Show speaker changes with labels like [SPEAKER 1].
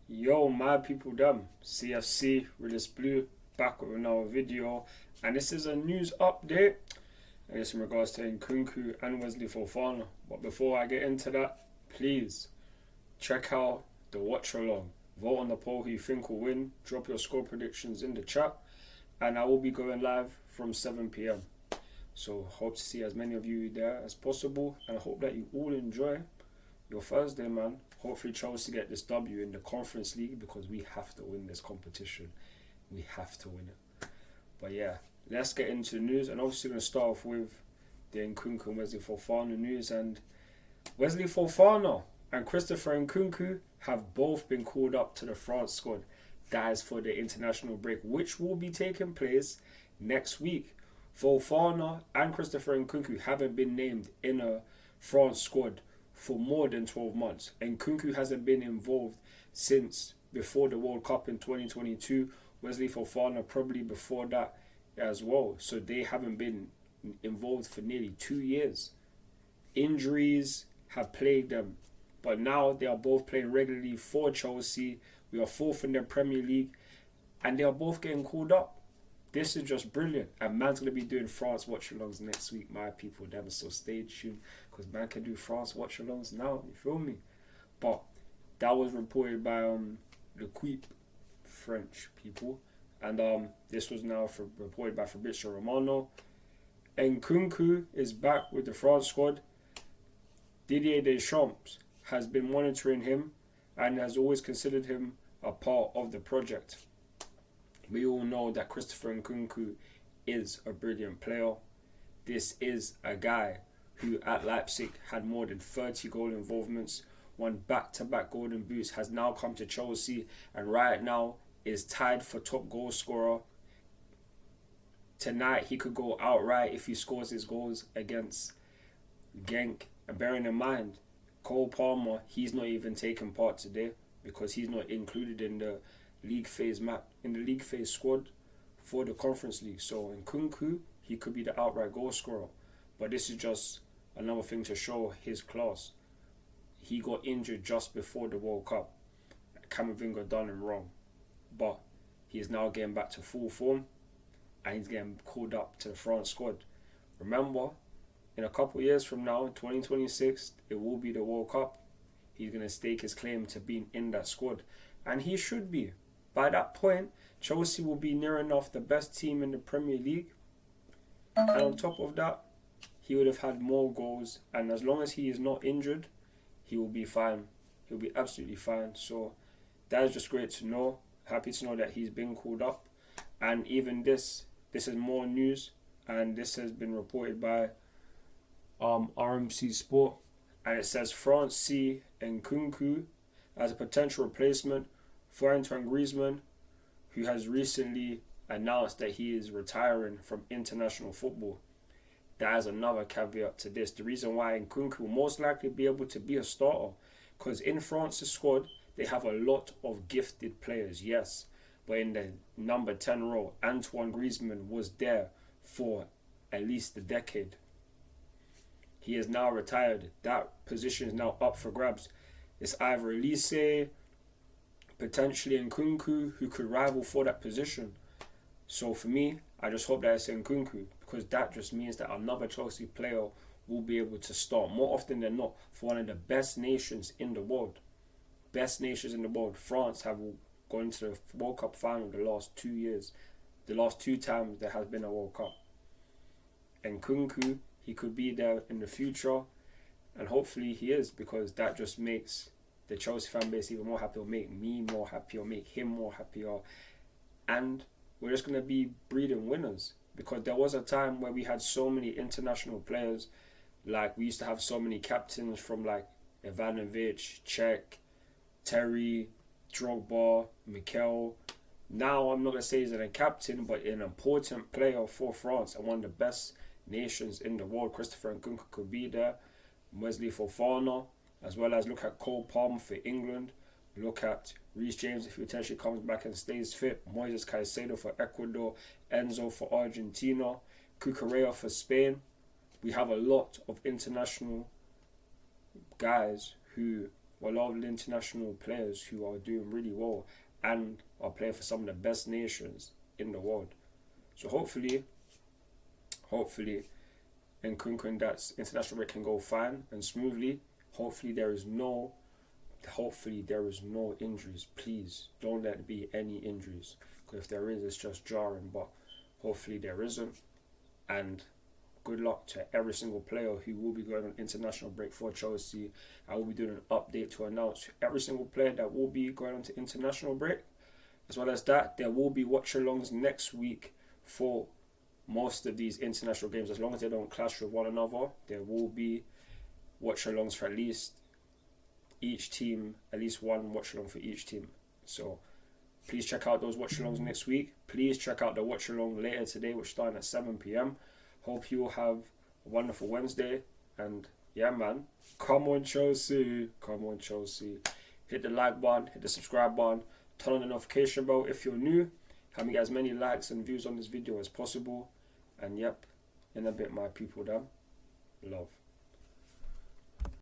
[SPEAKER 1] Yo, my people, them CFC, Realist Blue, back with another video, and this is a news update. And it's in regards to Nkunku and Wesley Fofana. But before I get into that, please check out the watch along. Vote on the poll who you think will win. Drop your score predictions in the chat, and I will be going live from 7 p.m. So hope to see as many of you there as possible, and I hope that you all enjoy your Thursday, man. Hopefully Chelsea get this W in the Conference League because we have to win this competition. We have to win it. But yeah, let's get into the news. And obviously going to start off with the Nkunku and Wesley Fofana news. And Wesley Fofana and Christopher Nkunku have both been called up to the France squad. That is for the international break, which will be taking place next week. Fofana and Christopher Nkunku haven't been named in a France squad for more than 12 months. And Nkunku hasn't been involved since before the World Cup in 2022. Wesley Fofana probably before that as well. So they haven't been involved for nearly 2 years. Injuries have plagued them. But now they are both playing regularly for Chelsea. We are fourth in the Premier League. And they are both getting called up. This is just brilliant. And man's going to be doing France watch-alongs next week, my people. Damn, so stay tuned. Because man can do France watch-alongs now. You feel me? But that was reported by the Queep French people. And this was now reported by Fabrizio Romano. Nkunku is back with the France squad. Didier Deschamps has been monitoring him and has always considered him a part of the project. We all know that Christopher Nkunku is a brilliant player. This is a guy who at Leipzig had more than 30 goal involvements, won back-to-back golden boots, has now come to Chelsea and right now is tied for top goal scorer. Tonight he could go outright if he scores his goals against Genk. And bearing in mind, Cole Palmer, he's not even taking part today because he's not included in the league phase squad for the Conference League. So Nkunku, he could be the outright goal scorer. But this is just another thing to show his class. He got injured just before the World Cup. Camavinga done him wrong. But he is now getting back to full form and he's getting called up to the France squad. Remember, in a couple of years from now, 2026, it will be the World Cup. He's going to stake his claim to being in that squad. And he should be. By that point, Chelsea will be near enough the best team in the Premier League. And on top of that, he would have had more goals. And as long as he is not injured, he will be fine. He'll be absolutely fine. So that is just great to know. Happy to know that he's been called up. And even this is more news. And this has been reported by RMC Sport. And it says France see Nkunku as a potential replacement for Antoine Griezmann, who has recently announced that he is retiring from international football. That is another caveat to this. The reason why Nkunku will most likely be able to be a starter, because in France's squad, they have a lot of gifted players, yes. But in the number 10 role, Antoine Griezmann was there for at least a decade. He is now retired. That position is now up for grabs. It's either Elise, potentially Nkunku, who could rival for that position. So for me, I just hope that it's Nkunku, because that just means that another Chelsea player will be able to start more often than not for one of the best nations in the world. Best nations in the world. France have gone to the World Cup final the last 2 years. The last 2 times there has been a World Cup. Nkunku, he could be there in the future, and hopefully he is, because that just makes the Chelsea fan base even more happy. It'll make me more happy, or make him more happier, and we're just going to be breeding winners, because there was a time where we had so many international players. Like, we used to have so many captains from like Ivanovic, Cech, Terry, Drogba, Mikel. Now I'm not going to say he's a captain, but an important player for France and one of the best nations in the world. Christopher Nkunku could be there. Wesley Fofana, as well as look at Cole Palmer for England. Look at Reece James if he potentially comes back and stays fit. Moises Caicedo for Ecuador. Enzo for Argentina. Cucurella for Spain. We have a lot of international guys who with a lot of the international players who are doing really well and are playing for some of the best nations in the world. So hopefully, Nkunku and that international break can go fine and smoothly. Hopefully there is no injuries. Please don't let there be any injuries, because if there is, it's just jarring. But hopefully there isn't. And good luck to every single player who will be going on international break for Chelsea. I will be doing an update to announce every single player that will be going on to international break. As well as that, there will be watch-alongs next week for most of these international games. As long as they don't clash with one another, there will be watch-alongs for at least each team, at least one watch-along for each team. So please check out those watch-alongs next week. Please check out the watch-along later today, which starting at 7 p.m. Hope you will have a wonderful Wednesday. And yeah, man, come on Chelsea. Hit the like button, hit the subscribe button, turn on the notification bell if you're new. Help me get as many likes and views on this video as possible. And yep, in a bit, my people, them. Love.